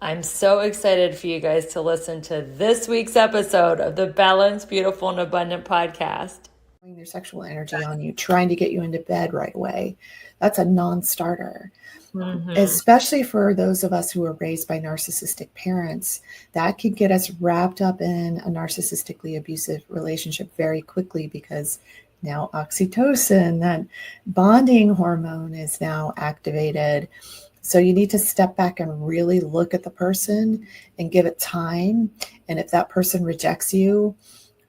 I'm so excited for you guys to listen to this week's episode of the Balanced, Beautiful, and Abundant podcast. Their sexual energy on you, trying to get you into bed right away. That's a non-starter. Especially for those of us who were raised by narcissistic parents, that can get us wrapped up in a narcissistically abusive relationship very quickly because now oxytocin, that bonding hormone, is now activated. So you need to step back and really look at the person and give it time. And if that person rejects you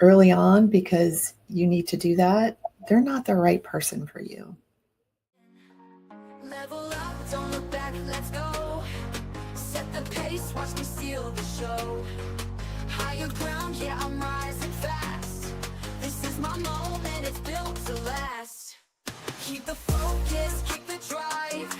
early on because you need to do that, they're not the right person for you. Level up, don't look back, let's go. Set the pace, watch me steal the show. Higher ground, yeah, I'm rising fast. This is my moment, it's built to last. Keep the focus, keep the drive.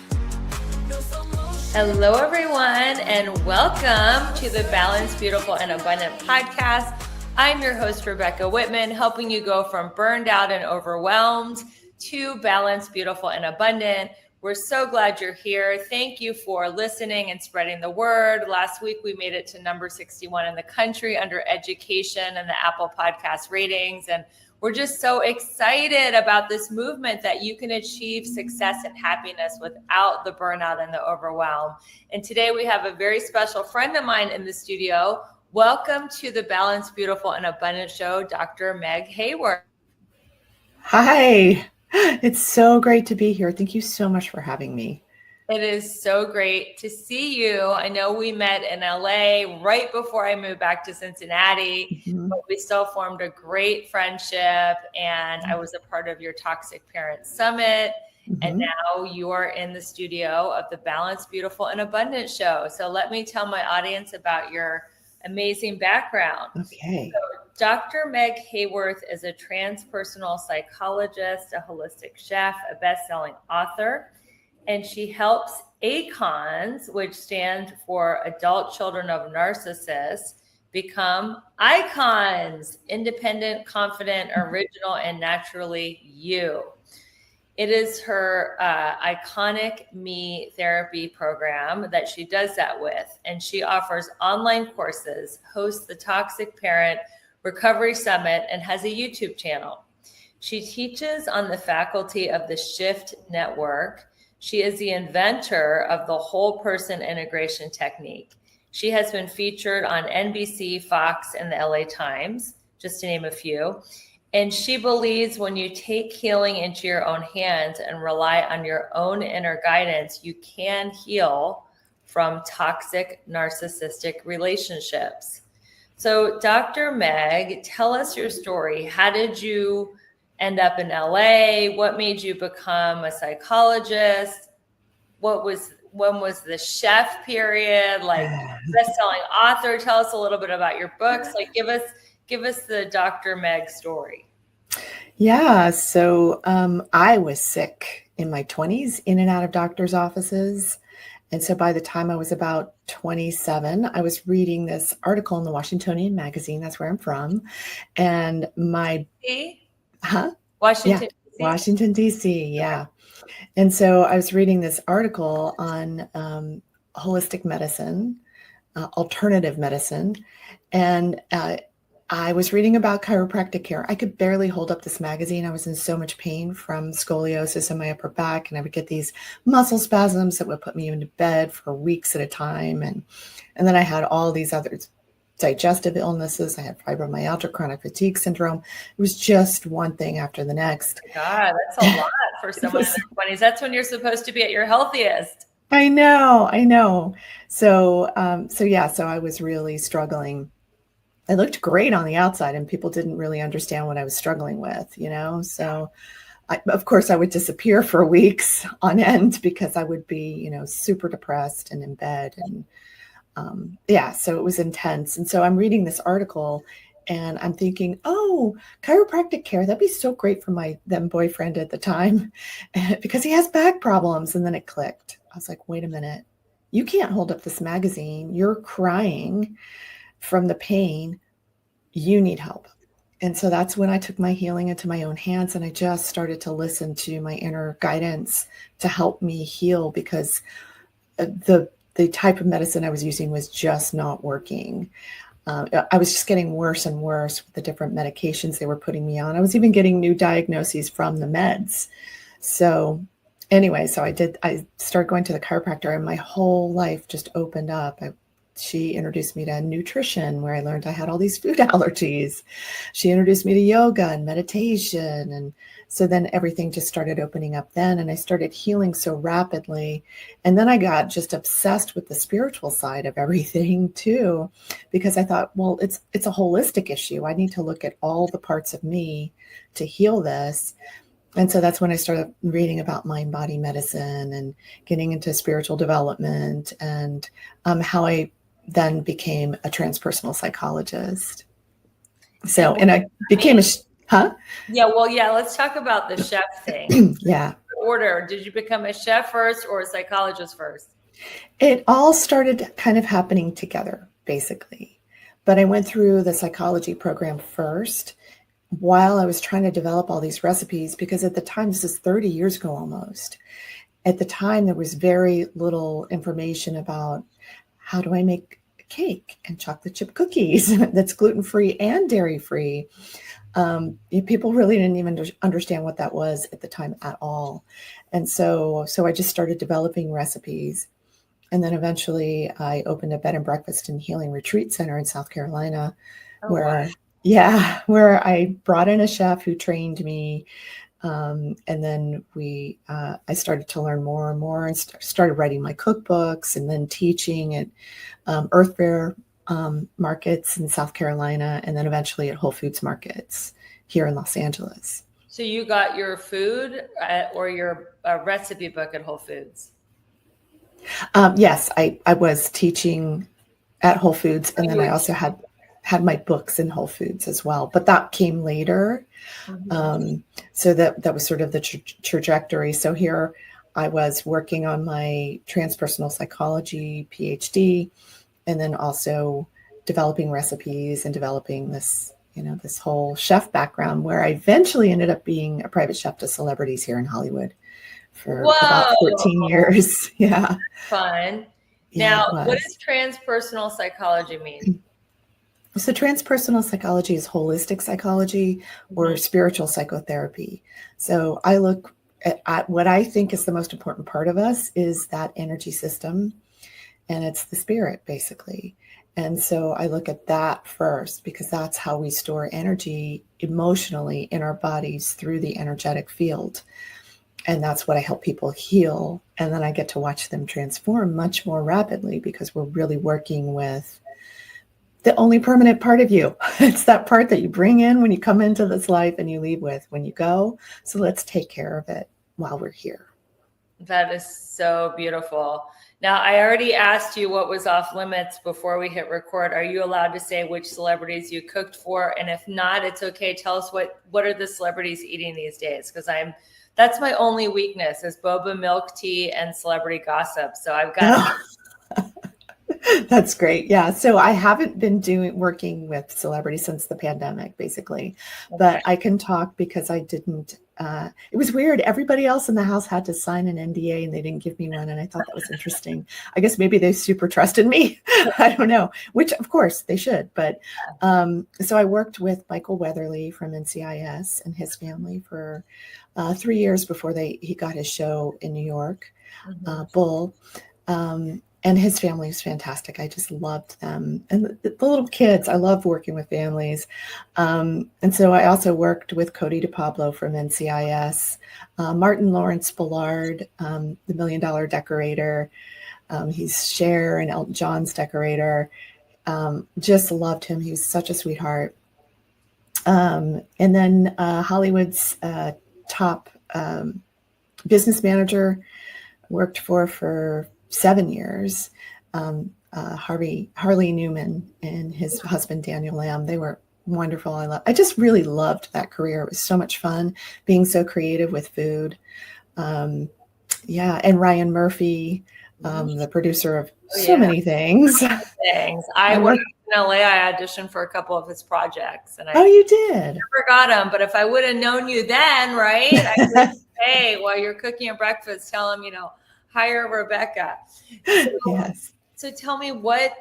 No slow motion. Hello, everyone, and welcome to the Balanced, Beautiful, and Abundant podcast. I'm your host, Rebecca Whitman, helping you go from burned out and overwhelmed to balanced, beautiful, and abundant. We're so glad you're here. Thank you for listening and spreading the word. Last week, we made it to number 61 in the country under education and the Apple Podcast ratings. And we're just so excited about this movement that you can achieve success and happiness without the burnout and the overwhelm. And today we have a very special friend of mine in the studio. Welcome to the Balanced, Beautiful, and Abundant show, Dr. Meg Haworth. Hi, it's so great to be here. Thank you so much for having me. It is so great to see you. I know we met in LA right before I moved back to Cincinnati, but we still formed a great friendship, and I was a part of your Toxic Parent Summit. And now you are in the studio of the Balanced, Beautiful, and Abundant show. So let me tell my audience about your amazing background. Okay. So Dr. Meg Haworth is a transpersonal psychologist, a holistic chef, a best-selling author, and she helps ACONs, which stand for Adult Children of Narcissists, become icons, independent, confident, original, and naturally you. It is her iconic Me therapy program that she does that with. And she offers online courses, hosts the Toxic Parent Recovery Summit, and has a YouTube channel. She teaches on the faculty of the Shift Network. She is the inventor of the whole person integration technique. She has been featured on NBC, Fox, and the LA Times, just to name a few. And she believes when you take healing into your own hands and rely on your own inner guidance, you can heal from toxic narcissistic relationships. So Dr. Meg, tell us your story. How did you end up in LA? What made you become a psychologist? When was the chef period? Like best-selling author? Tell us a little bit about your books. Like give us the Dr. Meg story. Yeah. So I was sick in my 20s, in and out of doctor's offices. And so by the time I was about 27, I was reading this article in the Washingtonian magazine. That's where I'm from. And Washington, D.C.? Washington, D.C. Yeah. And so I was reading this article on holistic medicine, alternative medicine. And I was reading about chiropractic care. I could barely hold up this magazine. I was in so much pain from scoliosis in my upper back, and I would get these muscle spasms that would put me into bed for weeks at a time. And then I had all these other digestive illnesses. I had fibromyalgia, chronic fatigue syndrome. It was just one thing after the next. God, that's a lot for someone in their 20s. That's when you're supposed to be at your healthiest. I know. So I was really struggling. I looked great on the outside and people didn't really understand what I was struggling with, So of course I would disappear for weeks on end because I would be, super depressed and in bed. And so it was intense. And so I'm reading this article and I'm thinking, oh, chiropractic care, that'd be so great for my then boyfriend at the time because he has back problems. And then it clicked. I was like, wait a minute, you can't hold up this magazine. You're crying from the pain. You need help. And so that's when I took my healing into my own hands. And I just started to listen to my inner guidance to help me heal because the the type of medicine I was using was just not working. I was just getting worse and worse with the different medications they were putting me on. I was even getting new diagnoses from the meds. So anyway, I started going to the chiropractor, and my whole life just opened up. She introduced me to nutrition, where I learned I had all these food allergies. She introduced me to yoga and meditation. And so then everything just started opening up then, and I started healing so rapidly. And then I got just obsessed with the spiritual side of everything too, because I thought, well, it's a holistic issue. I need to look at all the parts of me to heal this. And so that's when I started reading about mind-body medicine and getting into spiritual development, and how I then became a transpersonal psychologist. So, and I became Yeah, well, yeah, let's talk about the chef thing. Yeah. Order, did you become a chef first or a psychologist first? It all started kind of happening together, basically. But I went through the psychology program first while I was trying to develop all these recipes, because at the time, this is 30 years ago almost. At the time, there was very little information about how do I make a cake and chocolate chip cookies that's gluten-free and dairy-free. People really didn't even understand what that was at the time at all. And so I just started developing recipes. And then eventually I opened a bed and breakfast and healing retreat center in South Carolina, where I brought in a chef who trained me. And then I started to learn more and more, and started writing my cookbooks, and then teaching at Earth Fair markets in South Carolina, and then eventually at Whole Foods markets here in Los Angeles. So you got your food or your recipe book at Whole Foods? Yes, I was teaching at Whole Foods, and then I also had my books in Whole Foods as well, but that came later. So that was sort of the trajectory. So here I was working on my transpersonal psychology PhD, and then also developing recipes and developing this whole chef background, where I eventually ended up being a private chef to celebrities here in Hollywood for about 14 years. Yeah. Fun. Yeah, now, what does transpersonal psychology mean? So transpersonal psychology is holistic psychology or spiritual psychotherapy. So I look at what I think is the most important part of us is that energy system, and it's the spirit, basically. And so I look at that first, because that's how we store energy emotionally in our bodies through the energetic field. And that's what I help people heal. And then I get to watch them transform much more rapidly, because we're really working with the only permanent part of you. It's that part that you bring in when you come into this life and you leave with when you go. So let's take care of it while we're here. That is so beautiful. Now, I already asked you what was off limits before we hit record. Are you allowed to say which celebrities you cooked for? And if not, it's okay. Tell us what are the celebrities eating these days? Because that's my only weakness is boba milk tea and celebrity gossip. So I've got That's great. Yeah. So I haven't been working with celebrities since the pandemic, basically, but I can talk because I didn't, it was weird. Everybody else in the house had to sign an NDA and they didn't give me one. And I thought that was interesting. I guess maybe they super trusted me. I don't know, which of course they should. But so I worked with Michael Weatherly from NCIS and his family for 3 years before he got his show in New York, Bull. And his family is fantastic. I just loved them. And the little kids, I love working with families. And so I also worked with Cody DePablo from NCIS, Martin Lawrence Ballard, the $1 Million Decorator. He's Cher and Elton John's decorator. Just loved him. He was such a sweetheart. And then Hollywood's top business manager, worked for 7 years, Harley Newman and his husband, Daniel Lamb. They were wonderful. I just really loved that career. It was so much fun being so creative with food. And Ryan Murphy, the producer of many things. I worked in LA. I auditioned for a couple of his projects. And you did? I forgot him. But if I would have known you then, right? I could say, while you're cooking a breakfast, tell him, hire Rebecca. Yes. So tell me, what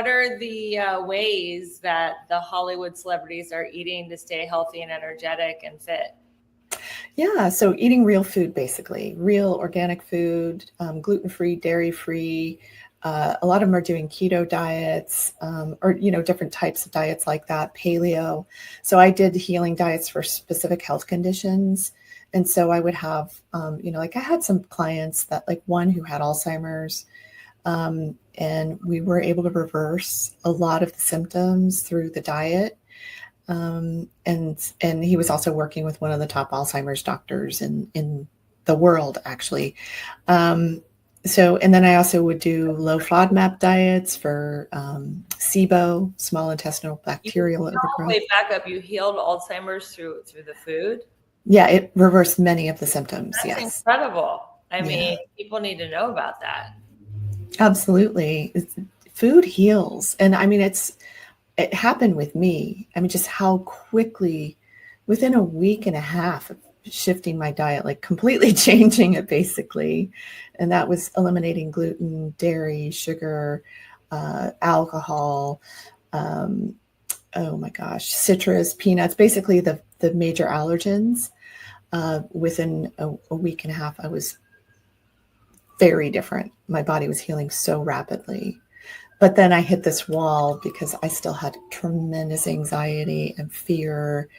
are the ways that the Hollywood celebrities are eating to stay healthy and energetic and fit? Yeah, so eating real food, basically, real organic food, gluten-free, dairy-free. A lot of them are doing keto diets, or different types of diets like that, paleo. So I did healing diets for specific health conditions, and so I would have, like I had some clients that, like one who had Alzheimer's, and we were able to reverse a lot of the symptoms through the diet. And he was also working with one of the top Alzheimer's doctors in the world, actually. And then I also would do low FODMAP diets for SIBO, small intestinal bacterial overgrowth. Wait, back up. You healed Alzheimer's through the food? Yeah, it reversed many of the symptoms. That's yes. Incredible. I mean, people need to know about that. Absolutely. Food heals. And I mean, it happened with me. I mean, just how quickly, within a week and a half of shifting my diet, like completely changing it basically. And that was eliminating gluten, dairy, sugar, alcohol, oh my gosh, citrus, peanuts, basically the major allergens. Within a week and a half, I was very different. My body was healing so rapidly. But then I hit this wall because I still had tremendous anxiety and fear.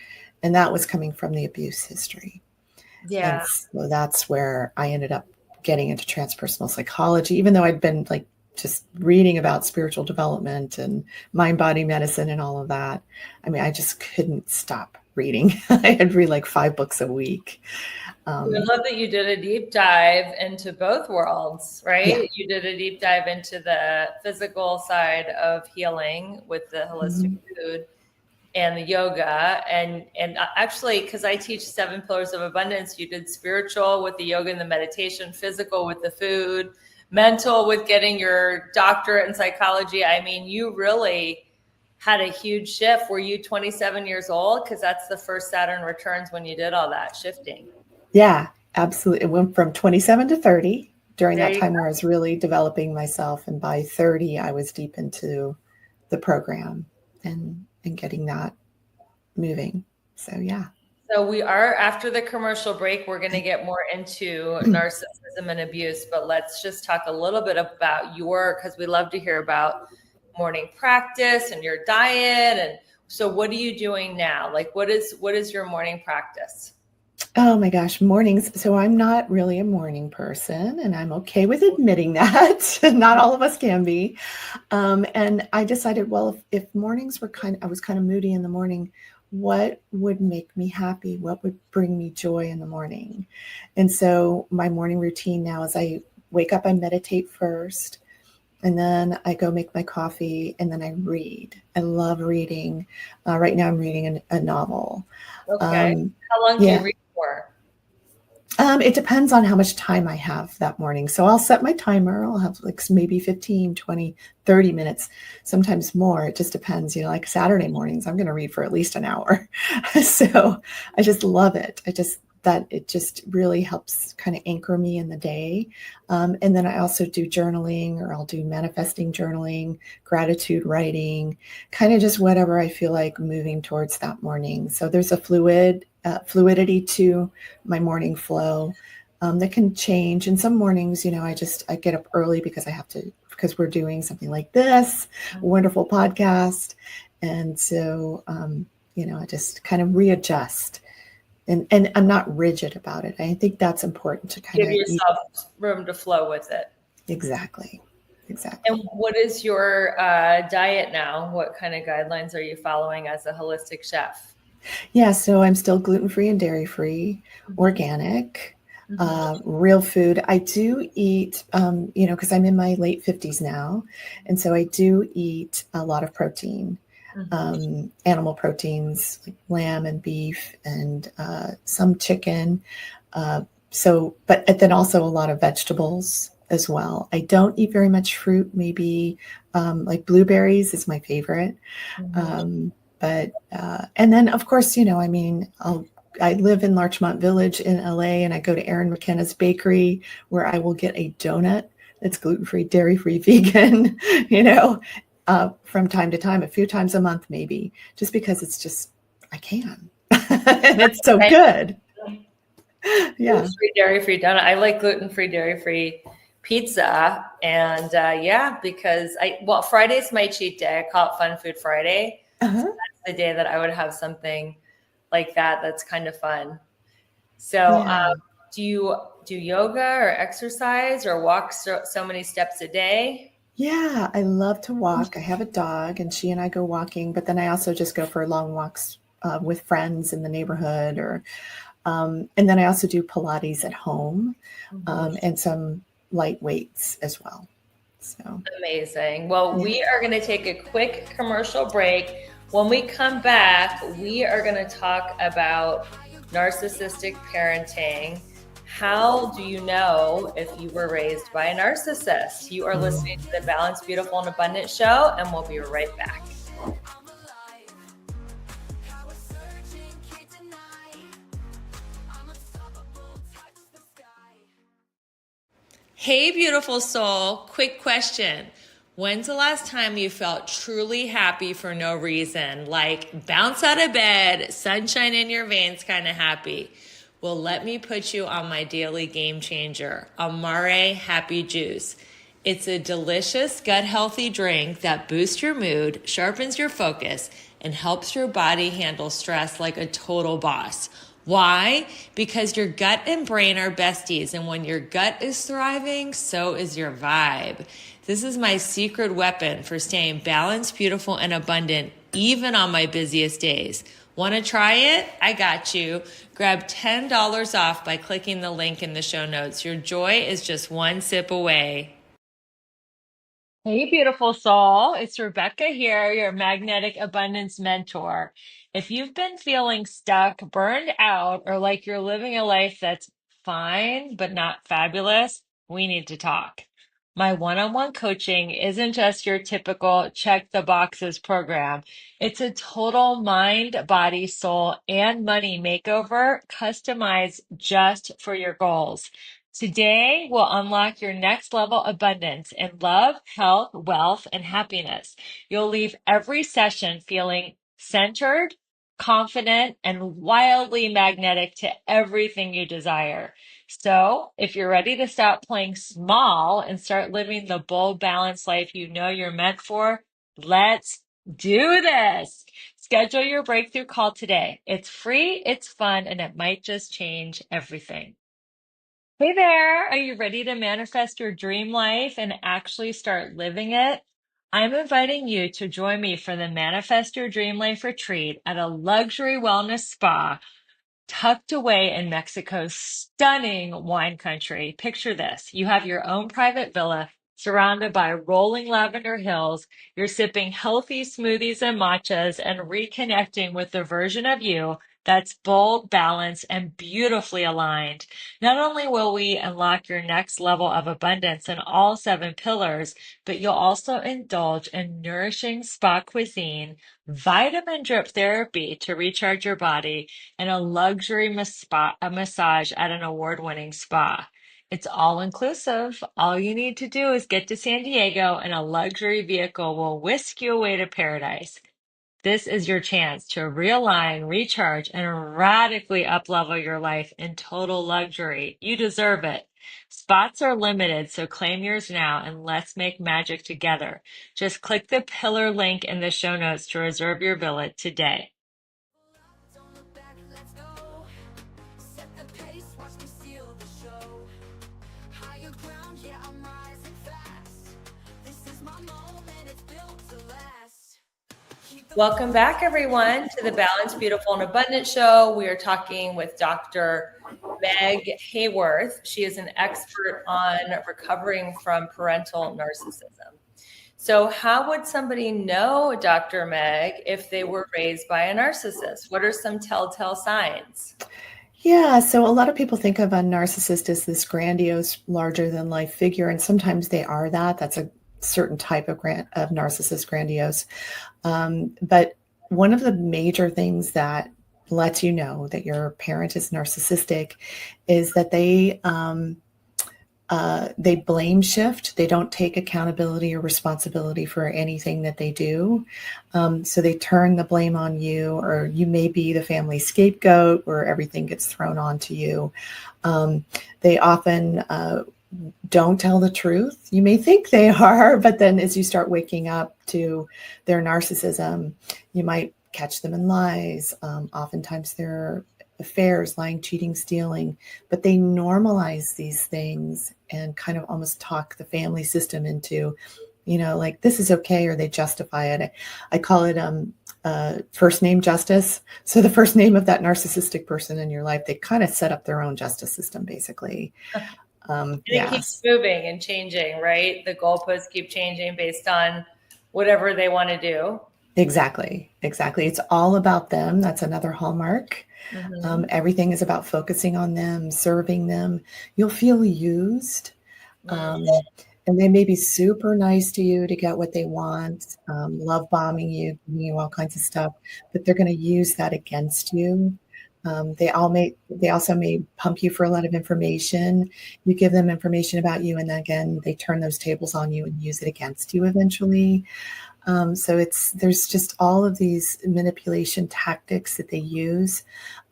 And that was coming from the abuse history. Yeah. And so that's where I ended up getting into transpersonal psychology, even though I'd been like just reading about spiritual development and mind-body medicine and all of that. I mean, I just couldn't stop reading. I'd read like 5 books a week. I love that you did a deep dive into both worlds, right? Yeah. You did a deep dive into the physical side of healing with the holistic food and the yoga. And actually, because I teach 7 pillars of abundance, you did spiritual with the yoga and the meditation, physical with the food, mental with getting your doctorate in psychology. I mean, you really had a huge shift. Were you 27 years old? Because that's the first Saturn returns when you did all that shifting. Yeah, absolutely. It went from 27 to 30 during that time where I was really developing myself. And by 30, I was deep into the program and getting that moving. So, yeah. So we are, after the commercial break, we're going to get more into narcissism and abuse, but let's just talk a little bit about because we love to hear about morning practice and your diet. And so what are you doing now? Like, what is your morning practice? Oh my gosh, mornings. So I'm not really a morning person, and I'm okay with admitting that. Not all of us can be. And I decided, well, if mornings were I was kind of moody in the morning, what would make me happy? What would bring me joy in the morning? And so my morning routine now is I wake up, I meditate first, and then I go make my coffee, and then I read. I love reading. Right now I'm reading a novel. Okay. How long do you read for? It depends on how much time I have that morning. So I'll set my timer. I'll have like maybe 15, 20, 30 minutes, sometimes more. It just depends. Like Saturday mornings, I'm going to read for at least an hour. So I just love it. It just really helps kind of anchor me in the day. And then I also do journaling, or I'll do manifesting journaling, gratitude writing, kind of just whatever I feel like moving towards that morning. So there's a fluidity to my morning flow that can change. And some mornings, I get up early because because we're doing something like this, a wonderful podcast. And so, I just kind of readjust. And I'm not rigid about it. I think that's important to kind of give yourself room to flow with it. Exactly. And what is your diet now? What kind of guidelines are you following as a holistic chef? Yeah, so I'm still gluten-free and dairy-free, organic, real food. I do eat, because I'm in my late 50s now. And so I do eat a lot of protein. Animal proteins like lamb and beef and some chicken. But then also a lot of vegetables as well. I don't eat very much fruit, maybe like blueberries is my favorite. And then of course, I'll I live in Larchmont Village in LA, and I go to Erin McKenna's bakery where I will get a donut that's gluten-free, dairy-free, vegan, from time to time, a few times a month, maybe, just because it's just, I can. And it's so good. Yeah. Gluten-free, dairy-free donut. I like gluten-free, dairy-free pizza. And because Friday's my cheat day. I call it Fun Food Friday. Uh-huh. So that's the day that I would have something like that. That's kind of fun. So do you do yoga or exercise or walk so many steps a day? Yeah, I love to walk. I have a dog, and she and I go walking, but then I also just go for long walks with friends in the neighborhood, and then I also do Pilates at home, and some light weights as well. So amazing. Well, we are going to take a quick commercial break. When we come back, we are going to talk about narcissistic parenting. How do you know if you were raised by a narcissist? You are listening to the Balanced, Beautiful, and Abundant show, and we'll be right back. Hey, beautiful soul. Quick question. When's the last time you felt truly happy for no reason? Like bounce out of bed, sunshine in your veins kind of happy. Well, let me put you on my daily game changer, Amare Happy Juice. It's a delicious, gut-healthy drink that boosts your mood, sharpens your focus, and helps your body handle stress like a total boss. Why? Because your gut and brain are besties, and when your gut is thriving, so is your vibe. This is my secret weapon for staying balanced, beautiful, and abundant, even on my busiest days. Want to try it? I got you. Grab $10 off by clicking the link in the show notes. Your joy is just one sip away. Hey, beautiful soul. It's Rebecca here, your magnetic abundance mentor. If you've been feeling stuck, burned out, or like you're living a life that's fine but not fabulous, we need to talk. My one-on-one coaching isn't just your typical check the boxes program. It's a total mind, body, soul, and money makeover customized just for your goals. Today, we'll unlock your next level abundance in love, health, wealth, and happiness. You'll leave every session feeling centered, confident, and wildly magnetic to everything you desire. So, if you're ready to stop playing small and start living the bold, balanced life you know you're meant for, let's do this. Schedule your breakthrough call today. It's free, it's fun, and it might just change everything. Hey there, are you ready to manifest your dream life and actually start living it? I'm inviting you to join me for the Manifest Your Dream Life retreat at a luxury wellness spa tucked away in Mexico's stunning wine country. Picture this. You have your own private villa surrounded by rolling lavender hills. You're sipping healthy smoothies and matchas and reconnecting with the version of you that's bold, balanced, and beautifully aligned. Not only will we unlock your next level of abundance in all 7 pillars, but you'll also indulge in nourishing spa cuisine, vitamin drip therapy to recharge your body, and a luxury massage at an award-winning spa. It's all inclusive. All you need to do is get to San Diego and a luxury vehicle will whisk you away to paradise. This is your chance to realign, recharge, and radically uplevel your life in total luxury. You deserve it. Spots are limited, so claim yours now and let's make magic together. Just click the pillar link in the show notes to reserve your villa today. Don't look back, let's go. Set the pace, watch me steal the show. Higher ground, yeah, I'm rising fast. This is my moment, it's built to last. Welcome back, everyone, to the Balanced, Beautiful, and Abundant show. We are talking with Dr. Meg Haworth. She is an expert on recovering from parental narcissism. So how would somebody know, Dr. Meg, if they were raised by a narcissist? What are some telltale signs? Yeah, so a lot of people think of a narcissist as this grandiose, larger than life figure, and sometimes they are that. That's a certain type of narcissist, grandiose. But one of the major things that lets you know that your parent is narcissistic is that they blame shift. They don't take accountability or responsibility for anything that they do. So they turn the blame on you, or you may be the family scapegoat where everything gets thrown onto you. They often don't tell the truth. You may think they are, but then as you start waking up to their narcissism, you might catch them in lies. Oftentimes they're affairs, lying, cheating, stealing, but they normalize these things and kind of almost talk the family system into, like this is okay, or they justify it. I call it first name justice. So the first name of that narcissistic person in your life, they kind of set up their own justice system, basically. And it keeps moving and changing, right? The goalposts keep changing based on whatever they want to do. Exactly. It's all about them. That's another hallmark. Mm-hmm. Everything is about focusing on them, serving them. You'll feel used. And they may be super nice to you to get what they want, love bombing you, giving you all kinds of stuff, but they're going to use that against you. They also may pump you for a lot of information. You give them information about you, and then again, they turn those tables on you and use it against you eventually. So there's just all of these manipulation tactics that they use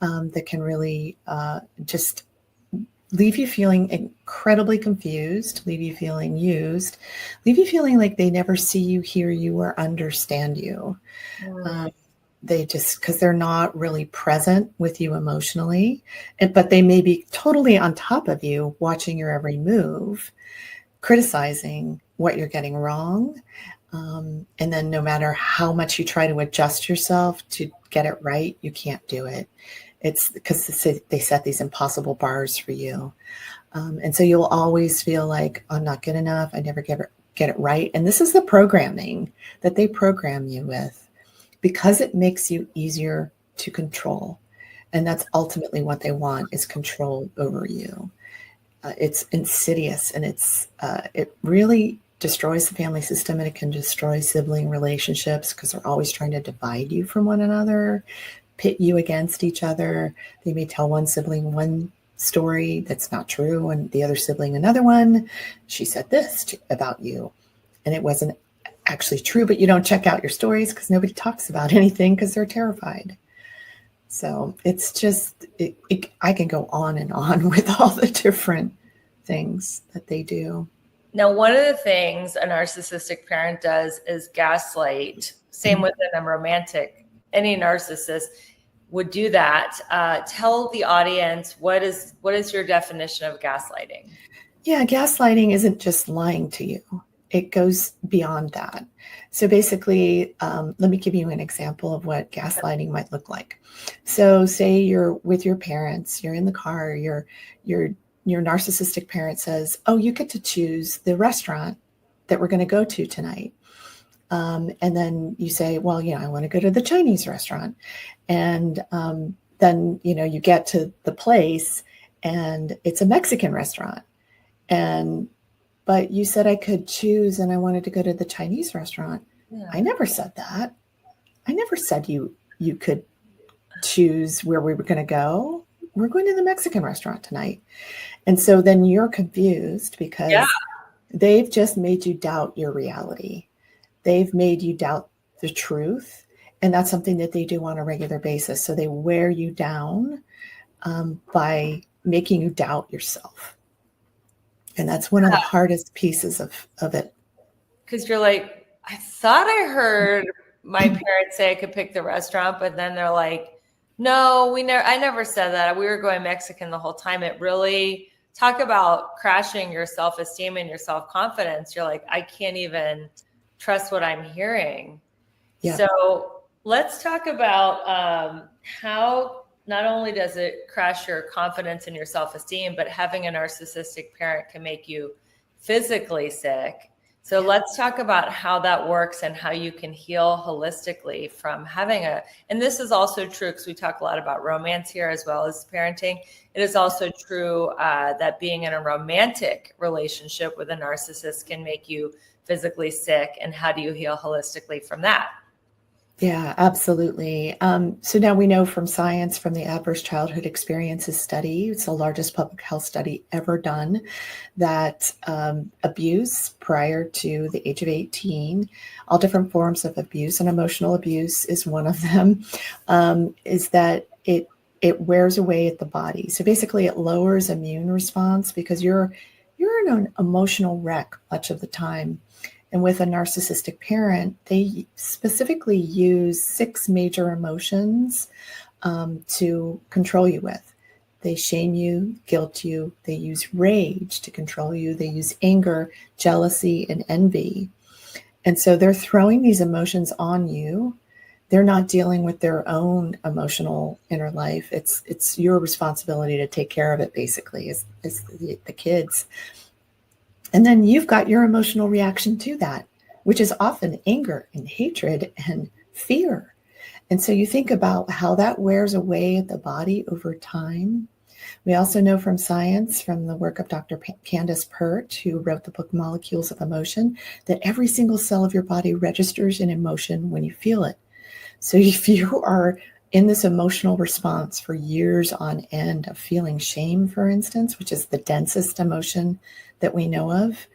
that can really just leave you feeling incredibly confused, leave you feeling used, leave you feeling like they never see you, hear you, or understand you. They just, because they're not really present with you emotionally, but they may be totally on top of you, watching your every move, criticizing what you're getting wrong. And then no matter how much you try to adjust yourself to get it right, you can't do it. It's because they set these impossible bars for you. And so you'll always feel like, I'm not good enough. I never get it right. And this is the programming that they program you with, because it makes you easier to control. And that's ultimately what they want, is control over you. It's insidious, and it really destroys the family system, and it can destroy sibling relationships because they're always trying to divide you from one another, pit you against each other. They may tell one sibling one story that's not true, and the other sibling another one. She said this about you, and it wasn't actually true, but you don't check out your stories because nobody talks about anything because they're terrified. So it's just, I can go on and on with all the different things that they do. Now, one of the things a narcissistic parent does is gaslight. Same with a romantic. Any narcissist would do that. Tell the audience, what is your definition of gaslighting? Yeah, gaslighting isn't just lying to you. It goes beyond that. So basically, let me give you an example of what gaslighting might look like. So say you're with your parents, you're in the car, your narcissistic parent says, oh, you get to choose the restaurant that we're going to go to tonight. And then you say, well, I want to go to the Chinese restaurant. And then, you get to the place and it's a Mexican restaurant. But you said I could choose and I wanted to go to the Chinese restaurant. Yeah. I never said that. I never said you could choose where we were going to go. We're going to the Mexican restaurant tonight. And so then you're confused because they've just made you doubt your reality. They've made you doubt the truth. And that's something that they do on a regular basis. So they wear you down by making you doubt yourself. And that's one of the hardest pieces of it. Because you're like, I thought I heard my parents say I could pick the restaurant, but then they're like, no, I never said that. We were going Mexican the whole time. It really, talk about crashing your self-esteem and your self-confidence. You're like, I can't even trust what I'm hearing. Yeah. So let's talk about how not only does it crash your confidence and your self-esteem, but having a narcissistic parent can make you physically sick. So let's talk about how that works and how you can heal holistically from having and this is also true because we talk a lot about romance here as well as parenting. It is also true that being in a romantic relationship with a narcissist can make you physically sick. And how do you heal holistically from that? Yeah, absolutely. So now we know from science, from the Adverse Childhood Experiences study, it's the largest public health study ever done, that abuse prior to the age of 18, all different forms of abuse, and emotional abuse is one of them, is that it wears away at the body. So basically, it lowers immune response because you're in an emotional wreck much of the time. And with a narcissistic parent, they specifically use 6 major emotions to control you with. They shame you, guilt you, they use rage to control you, they use anger, jealousy, and envy. And so they're throwing these emotions on you. They're not dealing with their own emotional inner life. It's your responsibility to take care of it, basically, as the kids. And then you've got your emotional reaction to that, which is often anger and hatred and fear. And so you think about how that wears away at the body over time. We also know from science, from the work of Dr. Candace Pert, who wrote the book Molecules of Emotion, that every single cell of your body registers an emotion when you feel it. So if you are in this emotional response for years on end of feeling shame, for instance, which is the densest emotion that we know of,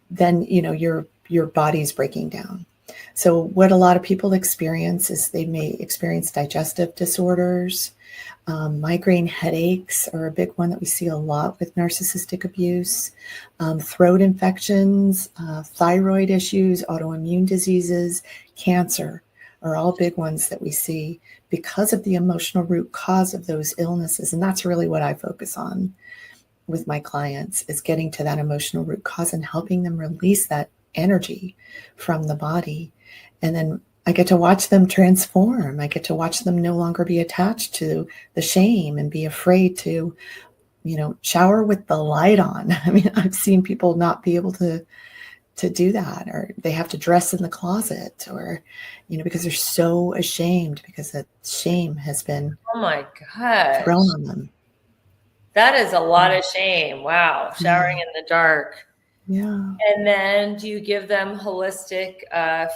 then your body's breaking down. So what a lot of people experience is they may experience digestive disorders. Migraine headaches are a big one that we see a lot with narcissistic abuse. Throat infections, thyroid issues, autoimmune diseases, cancer are all big ones that we see because of the emotional root cause of those illnesses. And that's really what I focus on with my clients, is getting to that emotional root cause and helping them release that energy from the body. And then I get to watch them transform. I get to watch them no longer be attached to the shame and be afraid to, shower with the light on. I mean, I've seen people not be able to do that, or they have to dress in the closet, or, because they're so ashamed because that shame has been Oh my gosh. thrown on them. That is a lot of shame. Wow. Showering in the dark. Yeah. And then do you give them holistic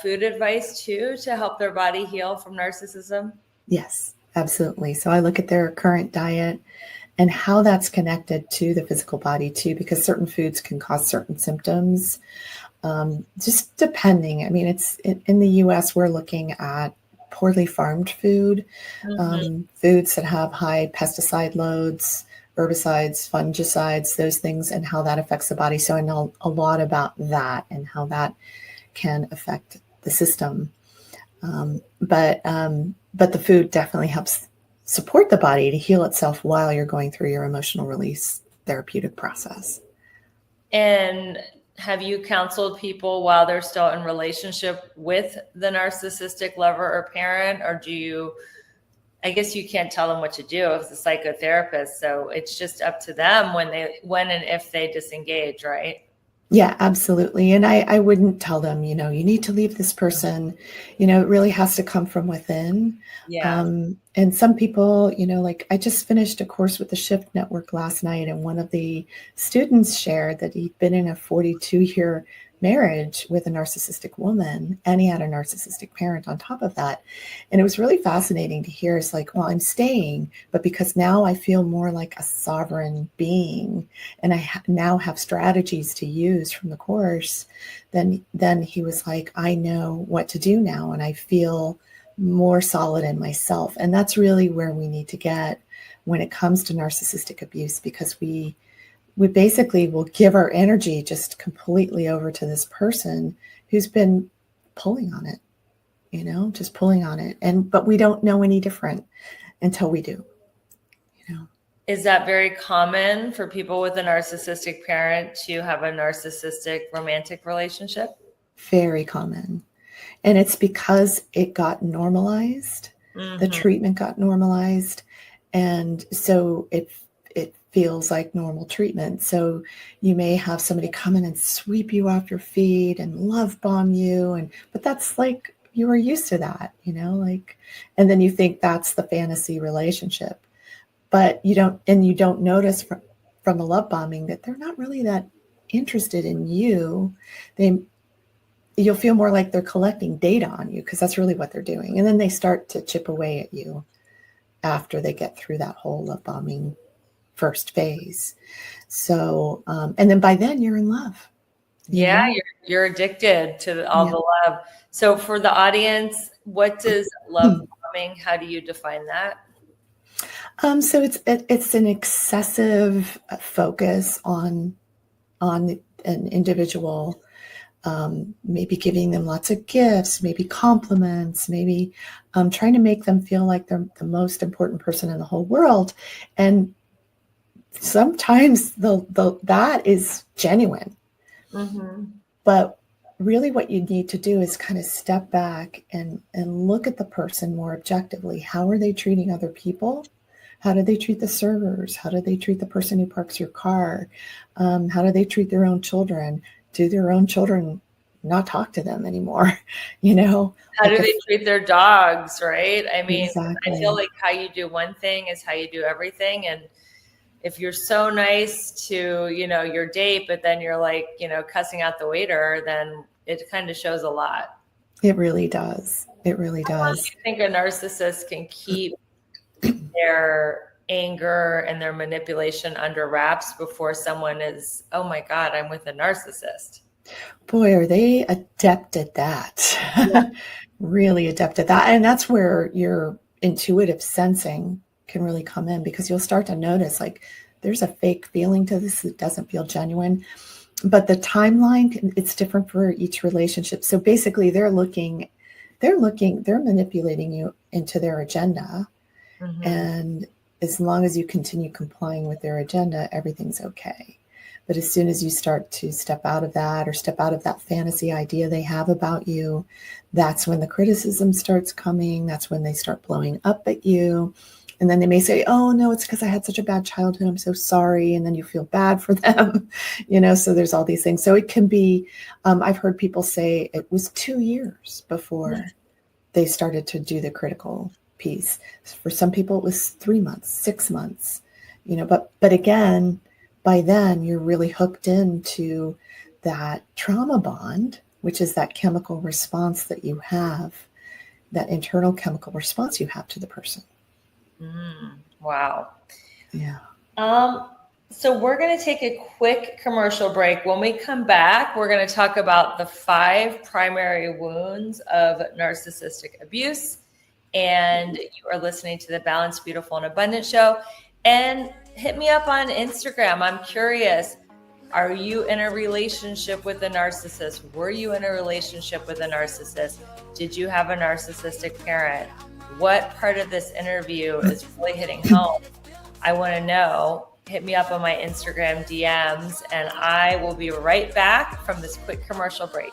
food advice too to help their body heal from narcissism? Yes, absolutely. So I look at their current diet and how that's connected to the physical body too, because certain foods can cause certain symptoms. Just depending. I mean, it's in the US, we're looking at poorly farmed food, foods that have high pesticide loads, herbicides, fungicides, those things, and how that affects the body. So I know a lot about that and how that can affect the system. But the food definitely helps support the body to heal itself while you're going through your emotional release therapeutic process. And have you counseled people while they're still in relationship with the narcissistic lover or parent, or I guess you can't tell them what to do as a psychotherapist. So it's just up to them when and if they disengage, right? Yeah, absolutely. And I wouldn't tell them, you need to leave this person. It really has to come from within. Yeah. And some people, like I just finished a course with the Shift Network last night, and one of the students shared that he'd been in a 42-year marriage with a narcissistic woman, and he had a narcissistic parent on top of that. And it was really fascinating to hear. It's like, well, I'm staying, but because now I feel more like a sovereign being, and I now have strategies to use from the course, then he was like, I know what to do now, and I feel more solid in myself. And that's really where we need to get when it comes to narcissistic abuse, because we basically will give our energy just completely over to this person who's been pulling on it, just pulling on it. But we don't know any different until we do, Is that very common for people with a narcissistic parent to have a narcissistic romantic relationship? Very common. And it's because it got normalized. The treatment got normalized. And so it feels like normal treatment. So you may have somebody come in and sweep you off your feet and love bomb you. But that's like, you were used to that, and then you think that's the fantasy relationship, but you don't notice from the love bombing that they're not really that interested in you. you'll feel more like they're collecting data on you, because that's really what they're doing. And then they start to chip away at you after they get through that whole love bombing first phase. So, and then by then you're in love. Yeah, you're addicted to all the love. So for the audience, what does love bombing, how do you define that? So it's an excessive focus on an individual, maybe giving them lots of gifts, maybe compliments, maybe trying to make them feel like they're the most important person in the whole world. And sometimes that is genuine. Mm-hmm. But really what you need to do is kind of step back and look at the person more objectively. How are they treating other people? How do they treat the servers? How do they treat the person who parks your car? How do they treat their own children? Do their own children not talk to them anymore? How do they treat their dogs, right? I mean, exactly. I feel like how you do one thing is how you do everything. And if you're so nice to, your date, but then you're like, cussing out the waiter, then it kind of shows a lot. It really does. It really does. How long do you think a narcissist can keep their anger and their manipulation under wraps before someone is, oh my God, I'm with a narcissist? Boy, are they adept at that. Yeah. Really adept at that. And that's where your intuitive sensing can really come in, because you'll start to notice like there's a fake feeling to this. It doesn't feel genuine. But the timeline, it's different for each relationship. So basically they're manipulating you into their agenda. Mm-hmm. And as long as you continue complying with their agenda, everything's okay. But as soon as you start to step out of that, or step out of that fantasy idea they have about you, that's when the criticism starts coming. That's when they start blowing up at you. And then they may say, oh, no, it's because I had such a bad childhood. I'm so sorry. And then you feel bad for them, so there's all these things. So it can be, I've heard people say it was 2 years before they started to do the critical piece. For some people, it was 3 months, 6 months, but again, by then you're really hooked into that trauma bond, which is that chemical response that you have, that internal chemical response you have to the person. Wow. Yeah. So we're going to take a quick commercial break. When we come back, we're going to talk about the 5 primary wounds of narcissistic abuse. And you are listening to the Balanced, Beautiful, and Abundant show. And hit me up on Instagram. I'm curious. Are you in a relationship with a narcissist? Were you in a relationship with a narcissist? Did you have a narcissistic parent? What part of this interview is really hitting home? I want to know. Hit me up on my Instagram DMs, and I will be right back from this quick commercial break.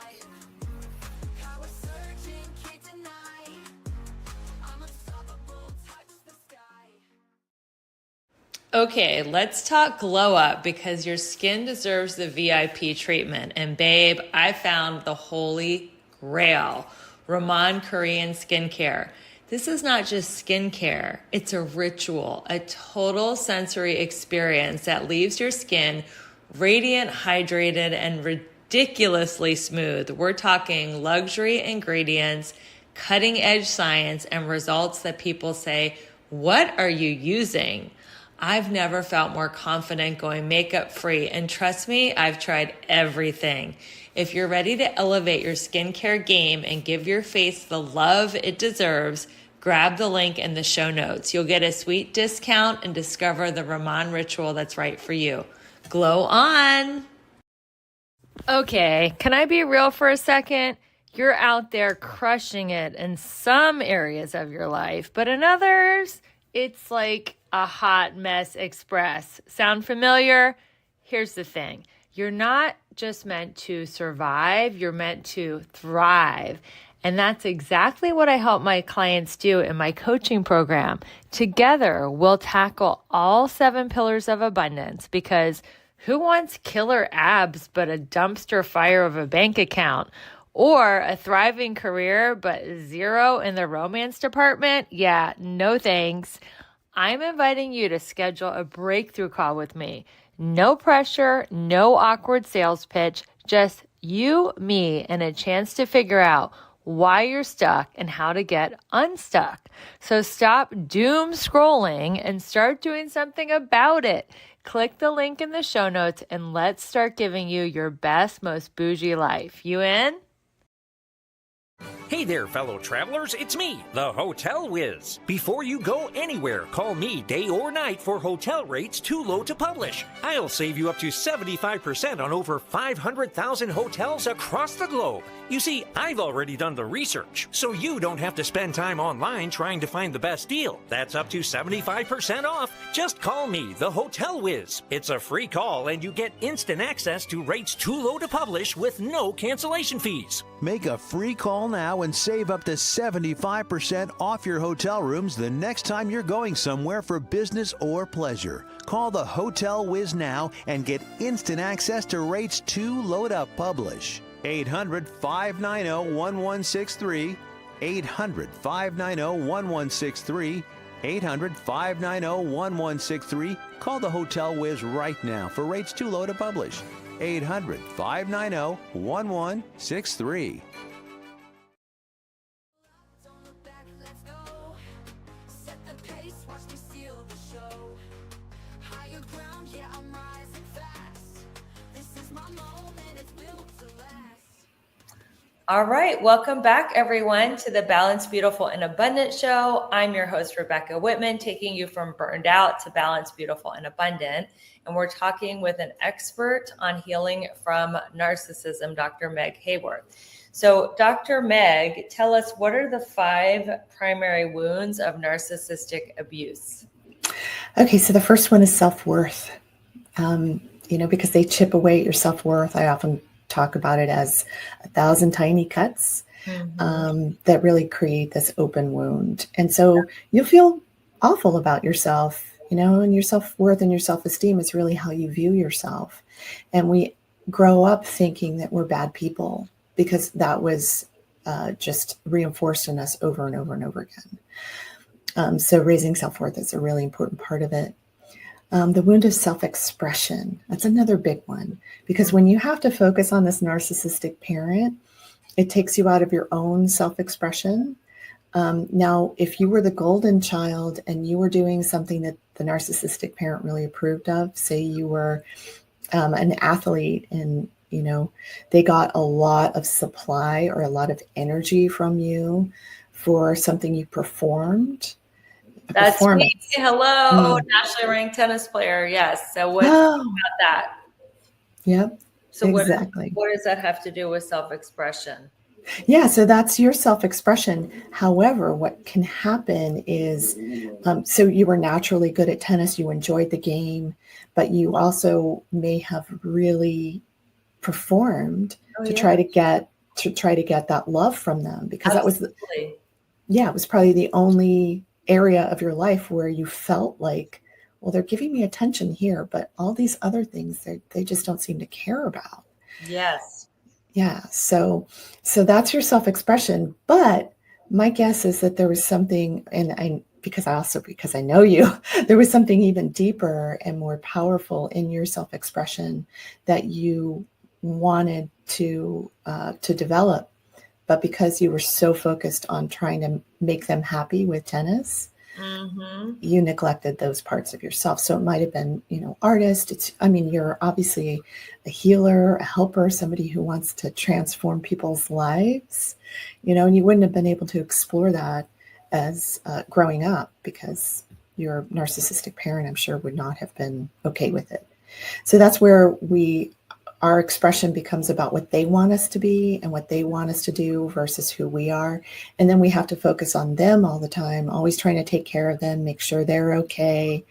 Okay, let's talk glow up, because your skin deserves the VIP treatment. And babe, I found the holy grail, Raman Korean skincare. This is not just skincare. It's a ritual, a total sensory experience that leaves your skin radiant, hydrated, and ridiculously smooth. We're talking luxury ingredients, cutting edge science, and results that people say, what are you using? I've never felt more confident going makeup free. And trust me, I've tried everything. If you're ready to elevate your skincare game and give your face the love it deserves, grab the link in the show notes. You'll get a sweet discount and discover the Raman ritual that's right for you. Glow on. Okay, can I be real for a second? You're out there crushing it in some areas of your life, but in others, it's like a hot mess express. Sound familiar? Here's the thing. You're not just meant to survive, you're meant to thrive. And that's exactly what I help my clients do in my coaching program. Together, we'll tackle all 7 pillars of abundance, because who wants killer abs but a dumpster fire of a bank account? Or a thriving career but 0 in the romance department? Yeah, no thanks. I'm inviting you to schedule a breakthrough call with me. No pressure, no awkward sales pitch, just you, me, and a chance to figure out why you're stuck and how to get unstuck. So stop doom scrolling and start doing something about it. Click the link in the show notes and let's start giving you your best, most bougie life. You in? Hey there, fellow travelers, it's me, the Hotel Whiz. Before you go anywhere, call me day or night for hotel rates too low to publish. I'll save you up to 75% on over 500,000 hotels across the globe. You see, I've already done the research, so you don't have to spend time online trying to find the best deal. That's up to 75% off. Just call me, the Hotel Whiz. It's a free call and you get instant access to rates too low to publish with no cancellation fees. Make a free call now and save up to 75% off your hotel rooms the next time you're going somewhere for business or pleasure. Call the Hotel Whiz now and get instant access to rates too low to publish. 800-590-1163. 800-590-1163. 800-590-1163. Call the Hotel Whiz right now for rates too low to publish. 800-590-1163. Don't look back, let's go. Set the pace, watch me steal the show. Higher ground, yeah, I'm rising fast. This is my moment, it's built to last. All right. Welcome back, everyone, to the Balanced, Beautiful, and Abundant show. I'm your host, Rebecca Whitman, taking you from burned out to balanced, beautiful, and abundant. And we're talking with an expert on healing from narcissism, Dr. Meg Haworth. So, Dr. Meg, tell us, what are the 5 primary wounds of narcissistic abuse? Okay, so the first one is self-worth. Because they chip away at your self-worth. I often talk about it as 1,000 tiny cuts that really create this open wound. And so you'll feel awful about yourself, and your self-worth and your self-esteem is really how you view yourself. And we grow up thinking that we're bad people because that was just reinforced in us over and over and over again. So raising self-worth is a really important part of it. The wound of self-expression, that's another big one, because when you have to focus on this narcissistic parent, it takes you out of your own self-expression. Now, if you were the golden child and you were doing something that the narcissistic parent really approved of, say you were an athlete and, they got a lot of supply or a lot of energy from you for something you performed. That's me. Hello, nationally ranked tennis player. Yes. So what about that? Yep. So exactly. What does that have to do with self-expression? Yeah, so that's your self-expression. However, what can happen is, so you were naturally good at tennis, you enjoyed the game, but you also may have really performed to try to get that love from them, because Absolutely. it was probably the only area of your life where you felt like, well, they're giving me attention here, but all these other things they just don't seem to care about. Yes. Yeah. So that's your self-expression. But my guess is that there was something, because I know you, there was something even deeper and more powerful in your self-expression that you wanted to develop. But because you were so focused on trying to make them happy with tennis, you neglected those parts of yourself. So it might have been, artist. You're obviously a healer, a helper, somebody who wants to transform people's lives, and you wouldn't have been able to explore that as growing up, because your narcissistic parent, I'm sure, would not have been okay with it. So that's where our expression becomes about what they want us to be and what they want us to do versus who we are. And then we have to focus on them all the time, always trying to take care of them, make sure they're okay.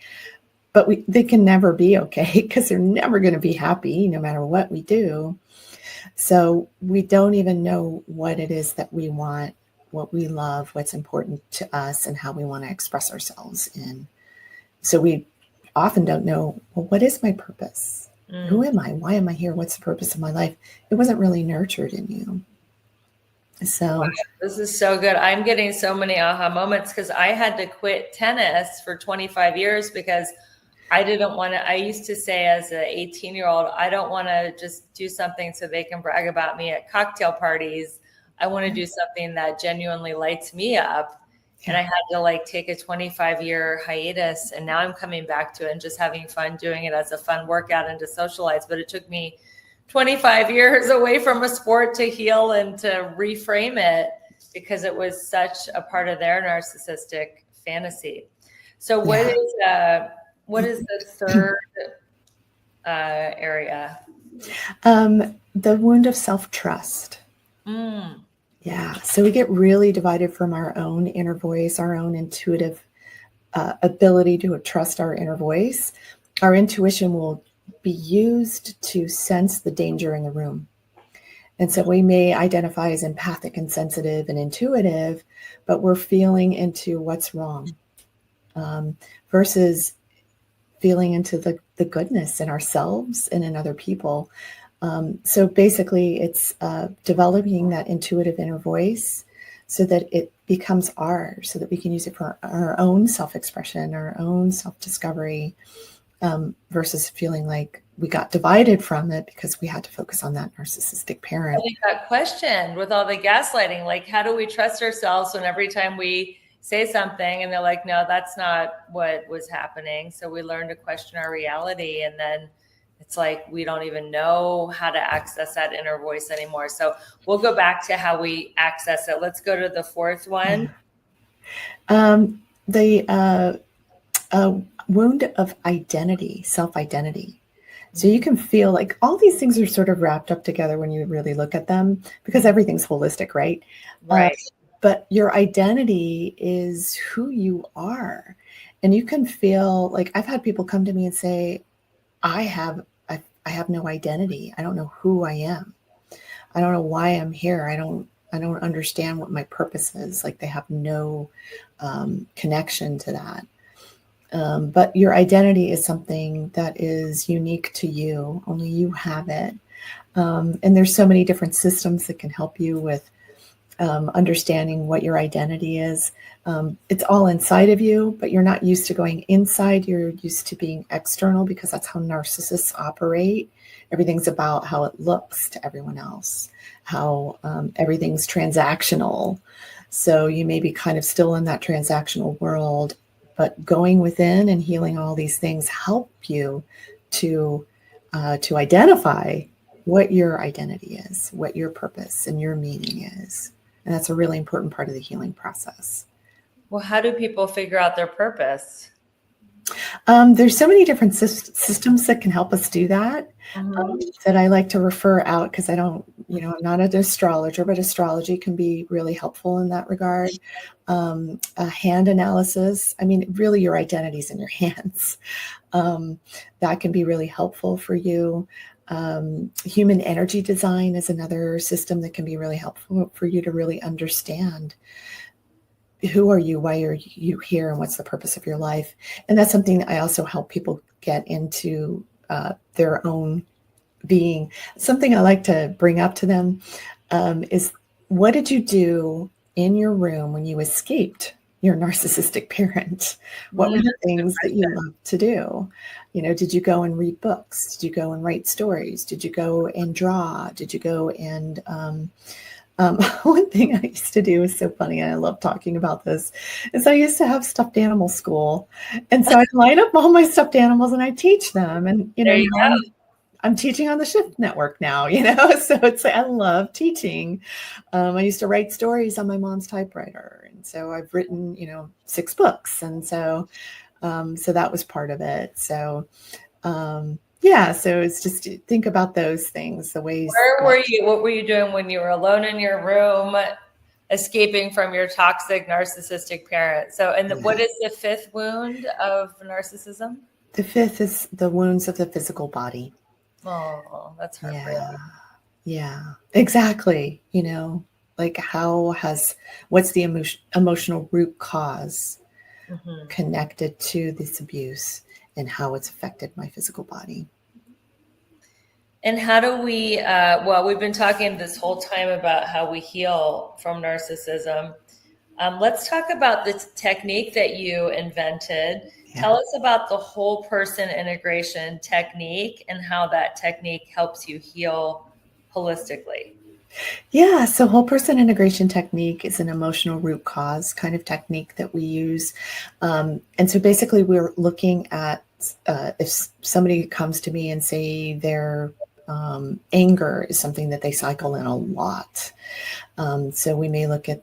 But they can never be okay because they're never going to be happy no matter what we do. So we don't even know what it is that we want, what we love, what's important to us, and how we want to express ourselves in. So we often don't know, well, what is my purpose? Who am I? Why am I here? What's the purpose of my life? It wasn't really nurtured in you. So wow, this is so good. I'm getting so many aha moments because I had to quit tennis for 25 years because I didn't want to, I used to say as an 18-year-old, I don't want to just do something so they can brag about me at cocktail parties. I want to do something that genuinely lights me up. And I had to like take a 25-year hiatus, and now I'm coming back to it and just having fun doing it as a fun workout and to socialize. But it took me 25 years away from a sport to heal and to reframe it because it was such a part of their narcissistic fantasy. So what is the third area? The wound of self-trust. Yeah. So we get really divided from our own inner voice, our own intuitive ability to trust our inner voice. Our intuition will be used to sense the danger in the room. And so we may identify as empathic and sensitive and intuitive, but we're feeling into what's wrong versus feeling into the goodness in ourselves and in other people. So basically, it's developing that intuitive inner voice so that it becomes ours, so that we can use it for our own self-expression, our own self-discovery, versus feeling like we got divided from it because we had to focus on that narcissistic parent. I got questioned with all the gaslighting. Like, how do we trust ourselves when every time we say something and they're like, no, that's not what was happening. So we learn to question our reality, and then it's like we don't even know how to access that inner voice anymore. So we'll go back to how we access it. Let's go to the fourth one. The wound of identity, self-identity. So you can feel like all these things are sort of wrapped up together when you really look at them, because everything's holistic, right? Right. But your identity is who you are. And you can feel like, I've had people come to me and say, I have no identity. I don't know who I am. I don't know why I'm here. I don't understand what my purpose is. Like, they have no connection to that. But your identity is something that is unique to you. Only you have it. And there's so many different systems that can help you with understanding what your identity is. It's all inside of you, but you're not used to going inside. You're used to being external because that's how narcissists operate. Everything's about how it looks to everyone else, how everything's transactional. So you may be kind of still in that transactional world, but going within and healing all these things help you to identify what your identity is, what your purpose and your meaning is. And that's a really important part of the healing process. Well, how do people figure out their purpose? There's so many different systems that can help us do that, that I like to refer out because I don't, I'm not an astrologer, but astrology can be really helpful in that regard. A hand analysis. I mean, really your identity's in your hands. That can be really helpful for you. Human energy design is another system that can be really helpful for you to really understand who are you, why are you here, and what's the purpose of your life. And that's something that I also help people get into their own being. Something I like to bring up to them is, what did you do in your room when you escaped your narcissistic parent? What were the things that you loved to do? Did you go and read books? Did you go and write stories? Did you go and draw? Did you go and one thing I used to do is so funny, and I love talking about this, is I used to have stuffed animal school. And so I'd line up all my stuffed animals and I teach them. And, I'm teaching on the Shift Network now, so it's I love teaching. I used to write stories on my mom's typewriter. And so I've written, 6 books. And so that was part of it. So, so it's just think about those things, the ways. Where were you? What were you doing when you were alone in your room, escaping from your toxic narcissistic parent? So, what is the 5th wound of narcissism? The 5th is the wounds of the physical body. Oh, that's heartbreaking. Yeah, exactly. Like what's the emotional root cause connected to this abuse and how it's affected my physical body. And how do we, we've been talking this whole time about how we heal from narcissism. Let's talk about this technique that you invented. Tell us about the whole person integration technique and how that technique helps you heal holistically. Yeah, so whole person integration technique is an emotional root cause kind of technique that we use. And so basically we're looking at if somebody comes to me and say their anger is something that they cycle in a lot. So we may look at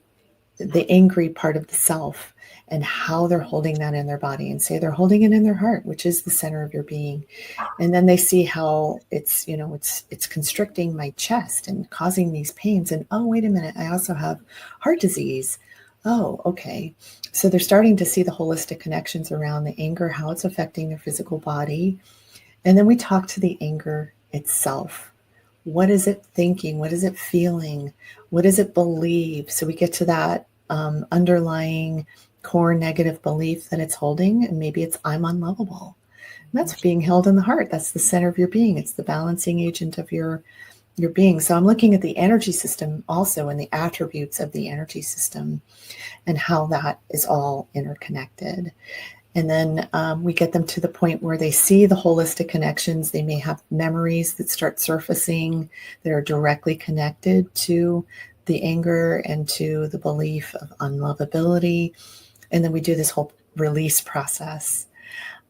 the angry part of the self and how they're holding that in their body, and say they're holding it in their heart, which is the center of your being. And then they see how it's, it's constricting my chest and causing these pains. And oh, wait a minute, I also have heart disease. Oh, okay. So they're starting to see the holistic connections around the anger, how it's affecting their physical body. And then we talk to the anger itself. What is it thinking? What is it feeling? What does it believe? So we get to that underlying core negative belief that it's holding. And maybe it's, I'm unlovable. And that's being held in the heart. That's the center of your being. It's the balancing agent of your being. So I'm looking at the energy system also, and the attributes of the energy system and how that is all interconnected. And then we get them to the point where they see the holistic connections. They may have memories that start surfacing that are directly connected to the anger and to the belief of unlovability. And then we do this whole release process.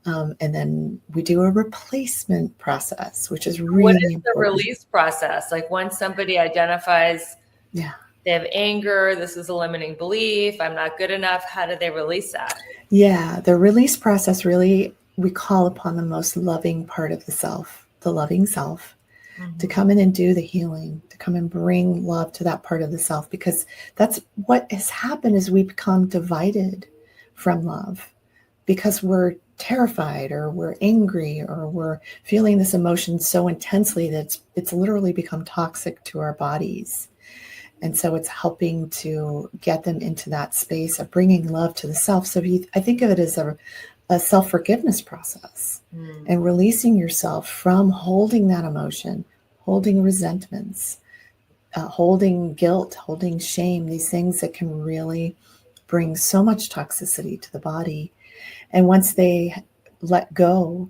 And then we do a replacement process, which is really What is important. the release process? Like once somebody identifies they have anger, this is a limiting belief, I'm not good enough, how do they release that? Yeah, the release process really, we call upon the most loving part of the self, the loving self, to come in and do the healing, to come and bring love to that part of the self, because that's what has happened is we become divided from love because we're terrified or we're angry or we're feeling this emotion so intensely that it's literally become toxic to our bodies. And so it's helping to get them into that space of bringing love to the self. So I think of it as a self-forgiveness process and releasing yourself from holding that emotion, holding resentments, holding guilt, holding shame, these things that can really bring so much toxicity to the body. And once they let go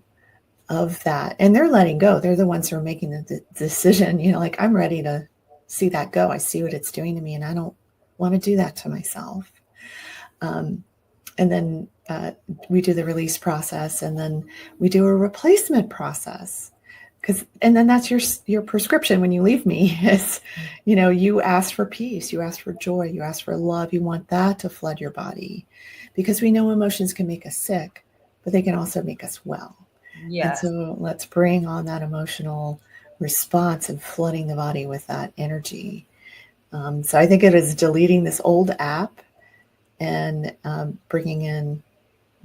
of that, and they're letting go, they're the ones who are making the decision, like I'm ready to see that go. I see what it's doing to me and I don't want to do that to myself. And then we do the release process, and then we do a replacement process. And then that's your prescription when you leave me is, you ask for peace, you ask for joy, you ask for love. You want that to flood your body, because we know emotions can make us sick, but they can also make us well. Yes. And so let's bring on that emotional response and flooding the body with that energy. So I think it is deleting this old app and bringing in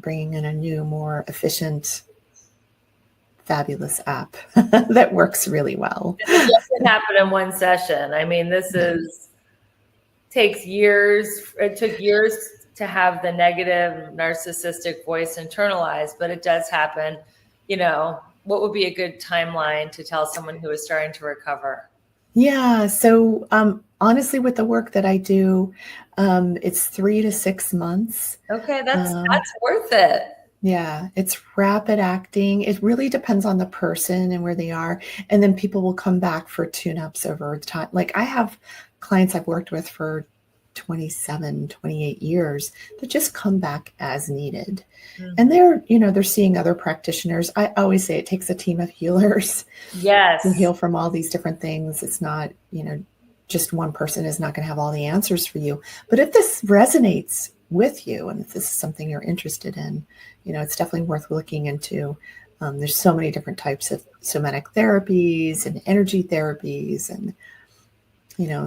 a new, more efficient, fabulous app that works really well. It doesn't happen in one session. I mean, takes years. It took years to have the negative narcissistic voice internalized, but it does happen. What would be a good timeline to tell someone who is starting to recover? Yeah. So honestly, with the work that I do, it's 3 to 6 months. Okay. That's worth it. Yeah. It's rapid acting. It really depends on the person and where they are. And then people will come back for tune-ups over time. Like I have clients I've worked with for 27, 28 years that just come back as needed. And they're seeing other practitioners. I always say it takes a team of healers to heal from all these different things. It's not, just one person is not going to have all the answers for you. But if this resonates with you and if this is something you're interested in, it's definitely worth looking into. There's so many different types of somatic therapies and energy therapies, and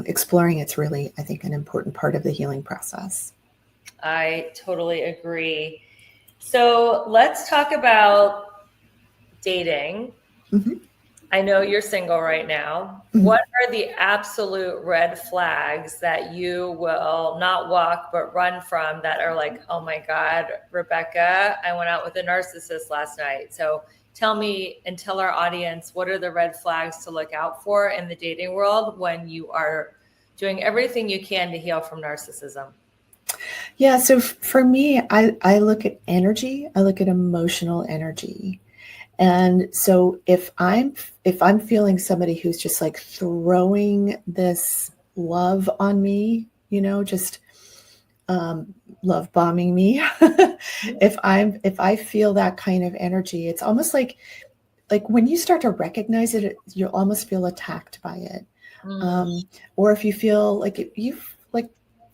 exploring it's really, I think, an important part of the healing process. I totally agree. So let's talk about dating. I know you're single right now. What are the absolute red flags that you will not walk but run from, that are like, oh my God, Rebecca, I went out with a narcissist last night? So tell me and tell our audience, what are the red flags to look out for in the dating world when you are doing everything you can to heal from narcissism? Yeah. So for me, I look at energy. I look at emotional energy. And so if I'm feeling somebody who's just like throwing this love on me, just love bombing me, if I feel that kind of energy, it's almost like when you start to recognize it, you'll almost feel attacked by it. Mm. Or if you feel like you've like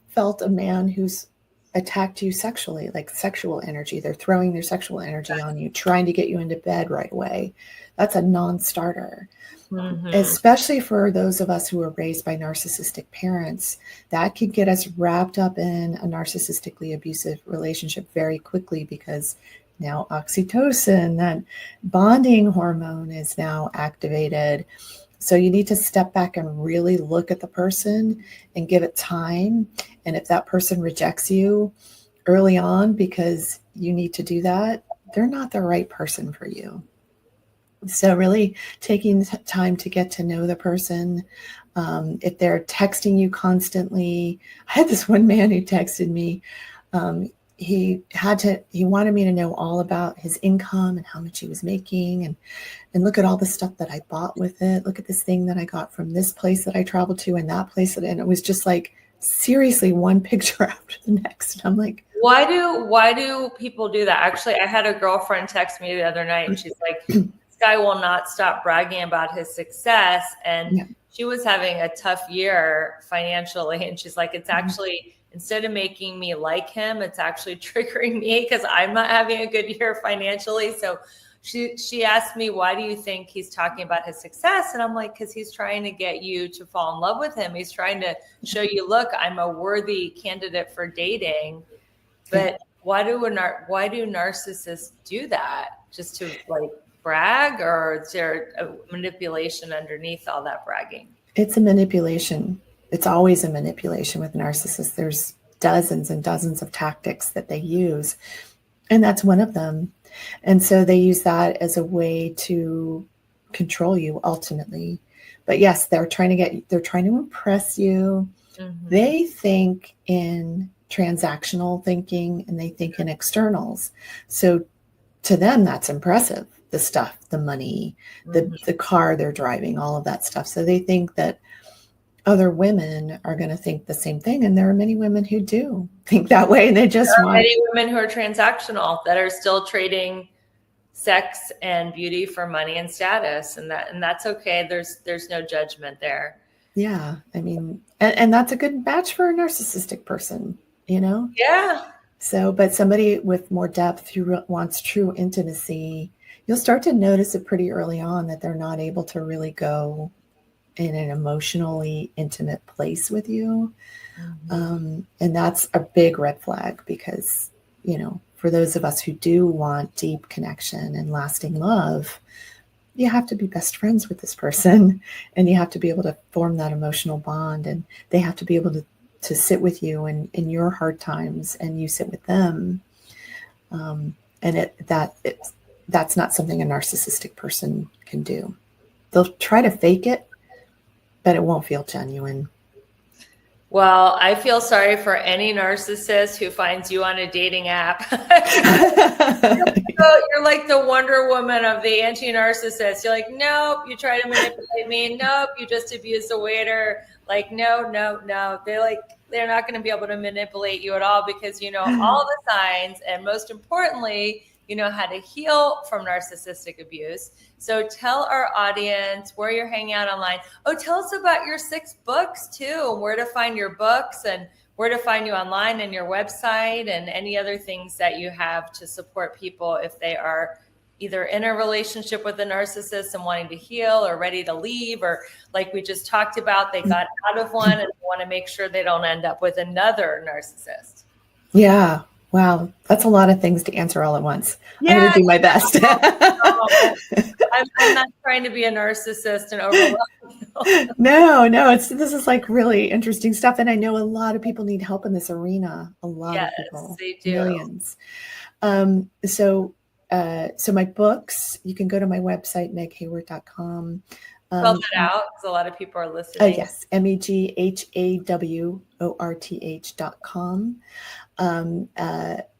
felt a man who's attacked you sexually, like sexual energy, they're throwing their sexual energy on you, trying to get you into bed right away. That's a non-starter, Mhm. especially for those of us who were raised by narcissistic parents. That could get us wrapped up in a narcissistically abusive relationship very quickly, because now oxytocin, that bonding hormone, is now activated. So you need to step back and really look at the person and give it time. And if that person rejects you early on because you need to do that, they're not the right person for you. So really taking time to get to know the person. If they're texting you constantly, I had this one man who texted me. He wanted me to know all about his income and how much he was making, and look at all the stuff that I bought with it. Look at this thing that I got from this place that I traveled to and that place. And it was just like, seriously, one picture after the next. And I'm like, Why do people do that? Actually, I had a girlfriend text me the other night, and she's like, this guy will not stop bragging about his success. And yeah, she was having a tough year financially. And she's like, it's Mhm. actually, instead of making me like him, it's actually triggering me because I'm not having a good year financially. So she asked me, why do you think he's talking about his success? And I'm like, because he's trying to get you to fall in love with him. He's trying to show you, look, I'm a worthy candidate for dating. yeah. But why do narcissists do that? Just to like brag, or is there a manipulation underneath all that bragging? It's a manipulation. It's always a manipulation with narcissists. There's dozens and dozens of tactics that they use, and that's one of them. And so they use that as a way to control you ultimately. But yes, they're trying to impress you. Mhm. They think in transactional thinking, and they think in externals. So to them, that's impressive. The stuff, the money, Mhm. the car they're driving, all of that stuff. So they think that other women are going to think the same thing. And there are many women who do think that way. And they just There are want, many women who are transactional that are still trading sex and beauty for money and status, and that's okay. There's no judgment there. yeah, I mean, and that's a good match for a narcissistic person, you know? Yeah. So, but somebody with more depth who wants true intimacy, you'll start to notice it pretty early on that they're not able to really go in an emotionally intimate place with you. And that's a big red flag, because, for those of us who do want deep connection and lasting love, you have to be best friends with this person, and you have to be able to form that emotional bond, and they have to be able to sit with you in your hard times, and you sit with them. And that's not something a narcissistic person can do. They'll try to fake it, but it won't feel genuine. Well, I feel sorry for any narcissist who finds you on a dating app. So you're like the Wonder Woman of the anti-narcissist. You're like, nope, you try to manipulate me. Nope, you just abuse the waiter. Like, no, no, no. They're not going to be able to manipulate you at all, because you know all the signs, and most importantly, you know how to heal from narcissistic abuse. So tell our audience where you're hanging out online. Oh, tell us about your 6 books too, where to find your books, and where to find you online, and your website, and any other things that you have to support people if they are either in a relationship with a narcissist and wanting to heal, or ready to leave, or like we just talked about, they got out of one and they want to make sure they don't end up with another narcissist. Yeah. Wow. That's a lot of things to answer all at once. I'm going Yeah. to do my best. I'm not trying to be a narcissist and overwhelm you. No, this is like really interesting stuff. And I know a lot of people need help in this arena. A lot of Yes, people, they do. millions. So my books, you can go to my website, meghaworth.com. Spell that out, because a lot of people are listening. Yes, MEGHAWORTH.com. HealingYourselfWithFood.com.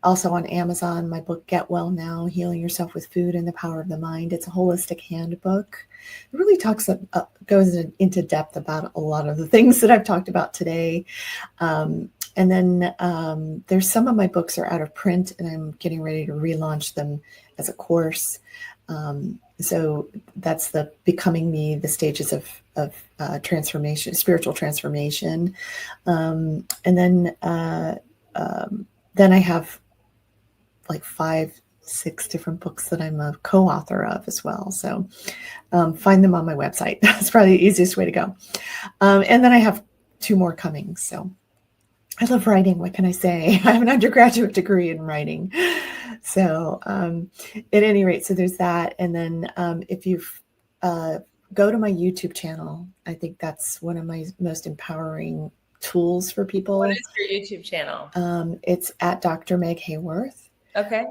Also on Amazon, my book, Get Well Now, Healing Yourself with Food and the Power of the Mind. It's a holistic handbook. It really goes into depth about a lot of the things that I've talked about today. And then there's some of my books are out of print, and I'm getting ready to relaunch them as a course. So that's the Becoming Me, the stages of transformation, spiritual transformation. And then I have like 5-6 different books that I'm a co-author of as well. So find them on my website. That's probably the easiest way to go. And then I have 2 more coming. So I love writing. What can I say? I have an undergraduate degree in writing. So at any rate, so there's that. And then if you go to my YouTube channel, I think that's one of my most empowering tools for people. What is your YouTube channel? It's at Dr. Meg Haworth. Okay.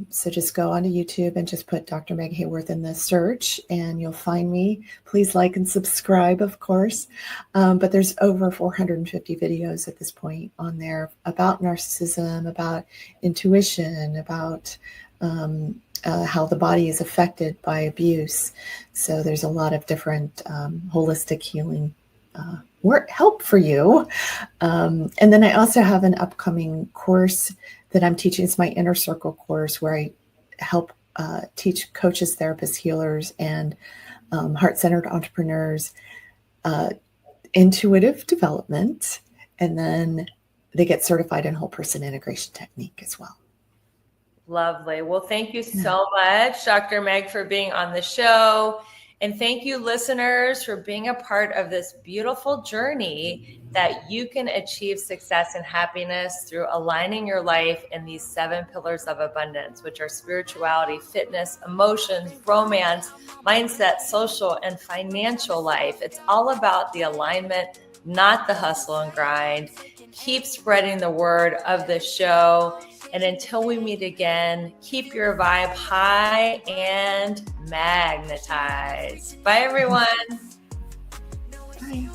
So just go onto YouTube and just put Dr. Meg Haworth in the search and you'll find me. Please like and subscribe, of course. But there's over 450 videos at this point on there about narcissism, about intuition, about how the body is affected by abuse. So there's a lot of different holistic healing help for you. And then I also have an upcoming course that I'm teaching. It's my Inner Circle course where I help teach coaches, therapists, healers, and heart-centered entrepreneurs intuitive development. And then they get certified in whole person integration technique as well. Lovely. Well, thank you so much, Dr. Meg, for being on the show. And thank you, listeners, for being a part of this beautiful journey that you can achieve success and happiness through aligning your life in these 7 pillars of abundance, which are spirituality, fitness, emotions, romance, mindset, social, and financial life. It's all about the alignment, not the hustle and grind. Keep spreading the word of the show. And until we meet again, keep your vibe high and magnetized. Bye, everyone. Bye.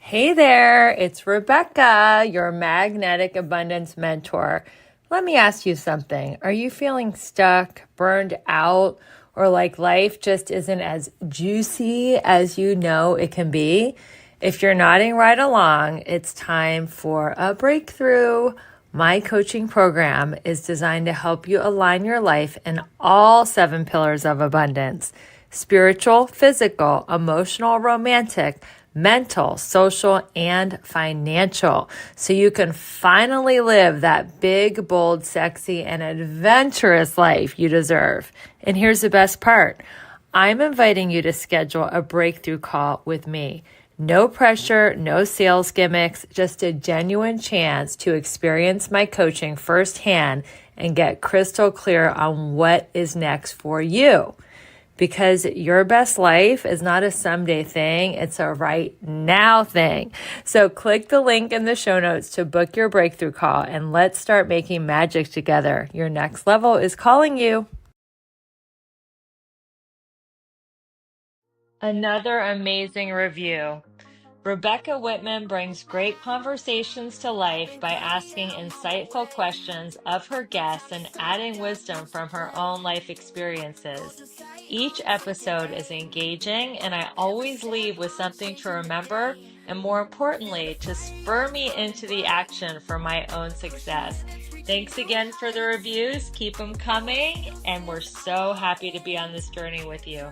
Hey there, it's Rebecca, your magnetic abundance mentor. Let me ask you something. Are you feeling stuck, burned out, or like life just isn't as juicy as you know it can be? If you're nodding right along, it's time for a breakthrough. My coaching program is designed to help you align your life in all 7 pillars of abundance: spiritual, physical, emotional, romantic, mental, social, and financial, so you can finally live that big, bold, sexy, and adventurous life you deserve. And here's the best part. I'm inviting you to schedule a breakthrough call with me. No pressure, no sales gimmicks, just a genuine chance to experience my coaching firsthand and get crystal clear on what is next for you. Because your best life is not a someday thing, it's a right now thing. So click the link in the show notes to book your breakthrough call and let's start making magic together. Your next level is calling you. Another amazing review. Rebecca Whitman brings great conversations to life by asking insightful questions of her guests and adding wisdom from her own life experiences. Each episode is engaging, and I always leave with something to remember and, more importantly, to spur me into the action for my own success. Thanks again for the reviews. Keep them coming, and we're so happy to be on this journey with you.